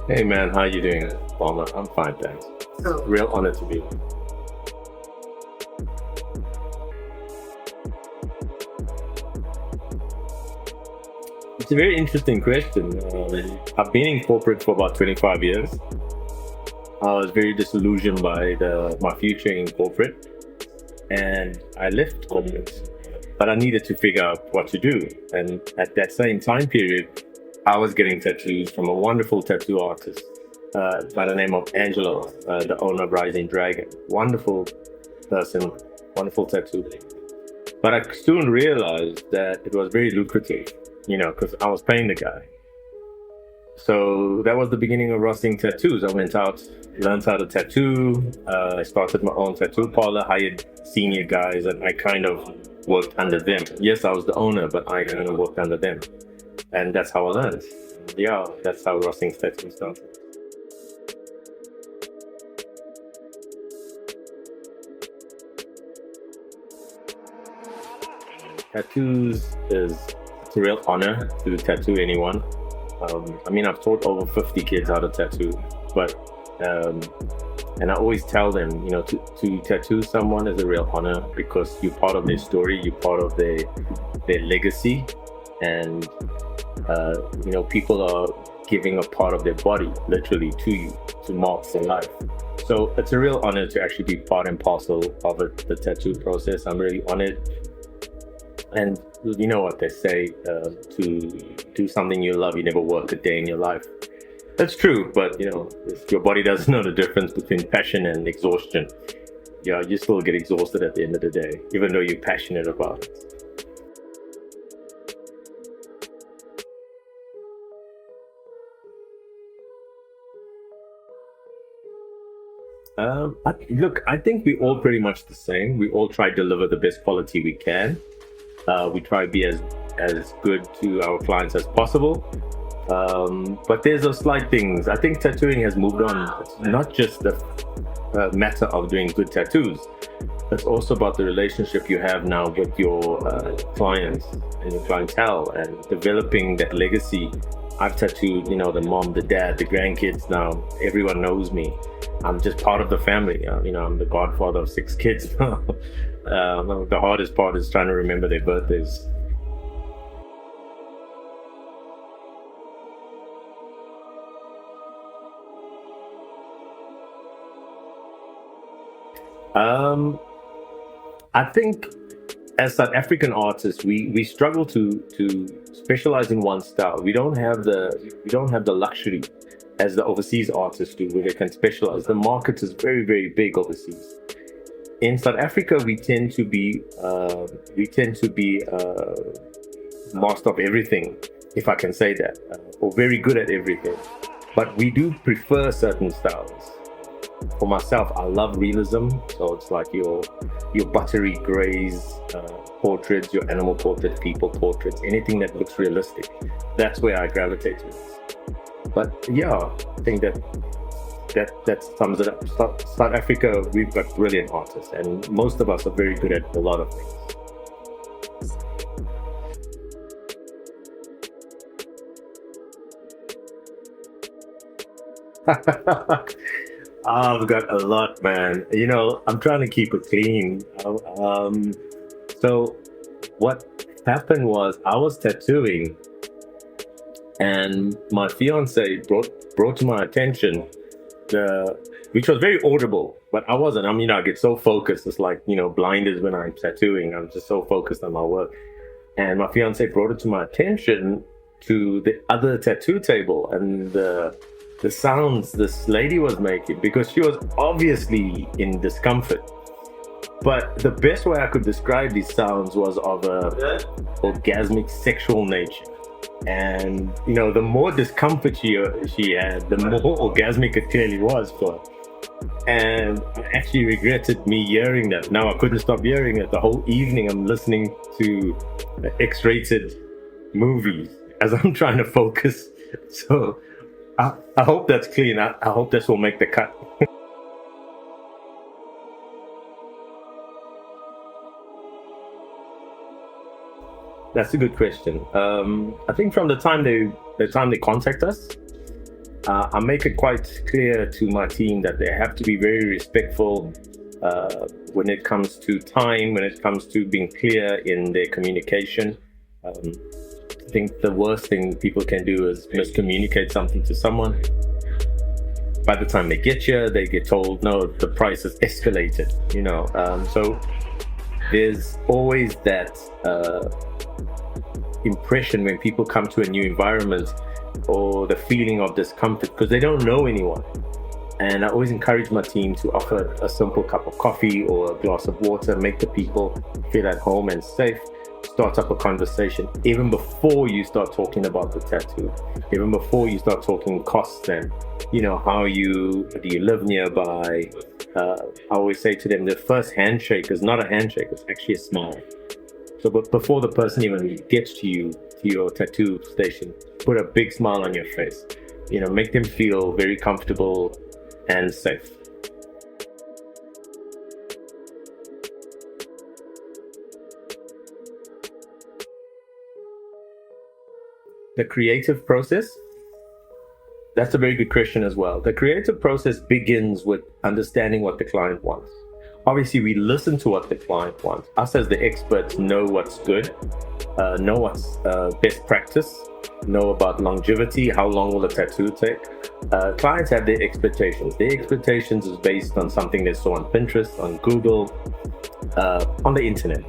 Hey man, how you doing, Palmer? I'm fine, thanks. So, Real honor to be here. It's a very interesting question. I've been in corporate for about 25 years. I was very disillusioned by my future in corporate, and I left corporate. But I needed to figure out what to do. And at that same time period, I was getting tattoos from a wonderful tattoo artist by the name of Angelo, the owner of Rising Dragon. Wonderful person, wonderful tattoo. But I soon realized that it was very lucrative, because I was paying the guy. So that was the beginning of rusting tattoos. I went out, learned how to tattoo. I started my own tattoo parlor, hired senior guys, and I kind of worked under them. Yes, I was the owner, but I kind of worked under them. And that's how I learned. Yeah, that's how rusting tattoos started. Tattoos is it's a real honor to tattoo anyone. I mean, I've taught over 50 kids how to tattoo, but um, and I always tell them, to tattoo someone is a real honor because you're part of their story, you're part of their legacy, and people are giving a part of their body literally to you to mark their life. So it's a real honor to actually be part and parcel of the tattoo process. I'm really honored, and you know what they say, to do something you love, you never work a day in your life. That's true, but if your body doesn't know the difference between passion and exhaustion, yeah, you still get exhausted at the end of the day, even though you're passionate about it. Look, I think we all pretty much the same. We all try to deliver the best quality we can. We try to be as good to our clients as possible. But there's those slight things. I think tattooing has moved on. It's not just the matter of doing good tattoos. It's also about the relationship you have now with your clients and your clientele and developing that legacy. I've tattooed, the mom, the dad, the grandkids now. Everyone knows me. I'm just part of the family. I'm the godfather of six kids. The hardest part is trying to remember their birthdays. Um, I think as South African artists, we struggle to specialize in one style. We don't have the luxury as the overseas artists do, where they can specialize. The market is very very big overseas. In South Africa, we tend to be master of everything, if I can say that, or very good at everything. But we do prefer certain styles. For myself, I love realism, so it's like your buttery grays, portraits, your animal portraits, people portraits, anything that looks realistic. That's where I gravitate to. But yeah, I think that sums it up. South Africa, we've got brilliant artists, and most of us are very good at a lot of things. I've got a lot, man. I'm trying to keep it clean. So what happened was I was tattooing, and my fiance brought to my attention the which was very audible, but I wasn't. I mean, I get so focused. It's like blinders when I'm tattooing. I'm just so focused on my work. And my fiance brought it to my attention to the other tattoo table and the sounds this lady was making because she was obviously in discomfort. But the best way I could describe these sounds was of a orgasmic sexual nature. And the more discomfort she had, the more orgasmic it clearly was for her. And I actually regretted me hearing that. Now I couldn't stop hearing it. The whole evening I'm listening to X-rated movies as I'm trying to focus. So I hope that's clean. I hope this will make the cut. That's a good question. I think from the time they contact us, I make it quite clear to my team that they have to be very respectful when it comes to time, when it comes to being clear in their communication. Um, I think the worst thing people can do is miscommunicate something to someone. By the time they get here, they get told, no, the price is escalated, so there's always that impression when people come to a new environment, or the feeling of discomfort because they don't know anyone. And I always encourage my team to offer a simple cup of coffee or a glass of water, make the people feel at home and safe, start up a conversation even before you start talking about the tattoo, even before you start talking costs and, do you live nearby? I always say to them, the first handshake is not a handshake, it's actually a smile. So but before the person even gets to you, to your tattoo station, put a big smile on your face. Make them feel very comfortable and safe. The creative process, that's a very good question as well. The creative process begins with understanding what the client wants. Obviously, we listen to what the client wants. Us as the experts know what's good, know what's best practice, know about longevity, how long will a tattoo take. Clients have their expectations. Their expectations is based on something they saw on Pinterest, on Google, on the internet.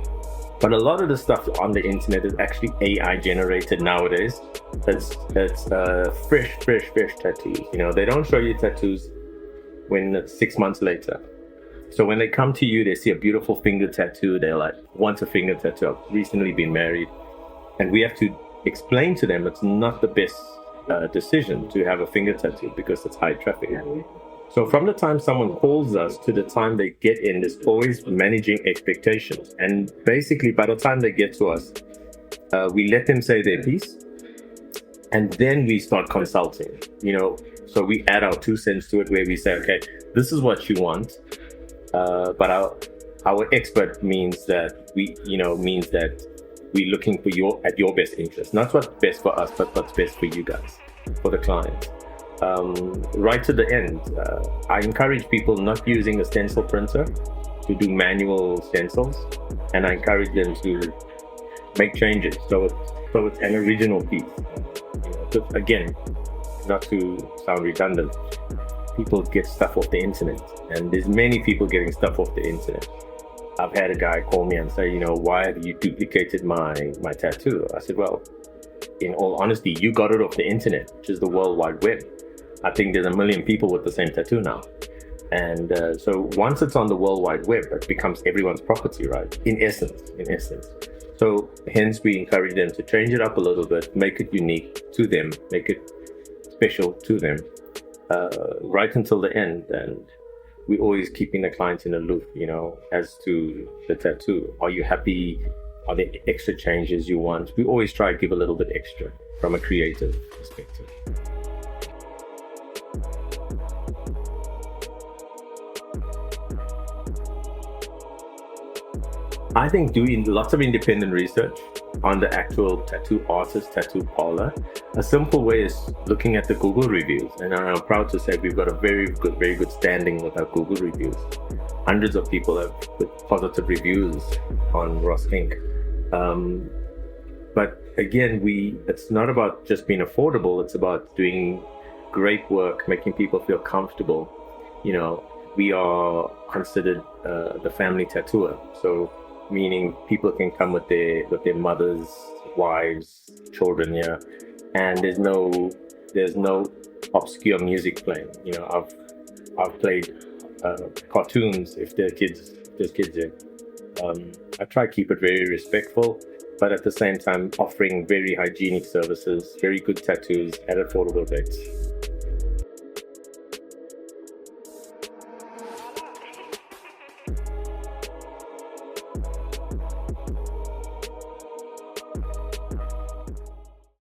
But a lot of the stuff on the internet is actually AI generated nowadays. It's fresh tattoos. They don't show you tattoos when it's 6 months later. So when they come to you, they see a beautiful finger tattoo. They're like, want a finger tattoo. I've recently been married. And we have to explain to them it's not the best decision to have a finger tattoo because it's high traffic. So from the time someone calls us to the time they get in, there's always managing expectations. And basically, by the time they get to us, we let them say their piece. And then we start consulting, So we add our 2 cents to it where we say, okay, this is what you want. But our expert means that we're looking for your best interest, not what's best for us, but what's best for you guys, for the client. Right to the end, I encourage people not using a stencil printer to do manual stencils, and I encourage them to make changes so it's an original piece. So again, not to sound redundant, people get stuff off the internet, and there's many people getting stuff off the internet. I've had a guy call me and say, why have you duplicated my tattoo? I said, well, in all honesty, you got it off the internet, which is the World Wide Web. I think there's 1 million people with the same tattoo now. And so once it's on the World Wide Web, it becomes everyone's property, right? In essence. So hence we encourage them to change it up a little bit, make it unique to them, make it special to them, right until the end. And we're always keeping the client in a loop, as to the tattoo. Are you happy? Are there extra changes you want? We always try to give a little bit extra from a creative perspective. I think doing lots of independent research on the actual tattoo artist, tattoo parlor. A simple way is looking at the Google reviews, and I'm proud to say we've got a very good standing with our Google reviews. Hundreds of people have put positive reviews on Ross Inc. But again, it's not about just being affordable, it's about doing great work, making people feel comfortable. We are considered the family tattooer, so meaning people can come with their mothers, wives, children, and there's no obscure music playing. I've played cartoons if there's kids in. I try to keep it very respectful, but at the same time offering very hygienic services, very good tattoos at affordable rates.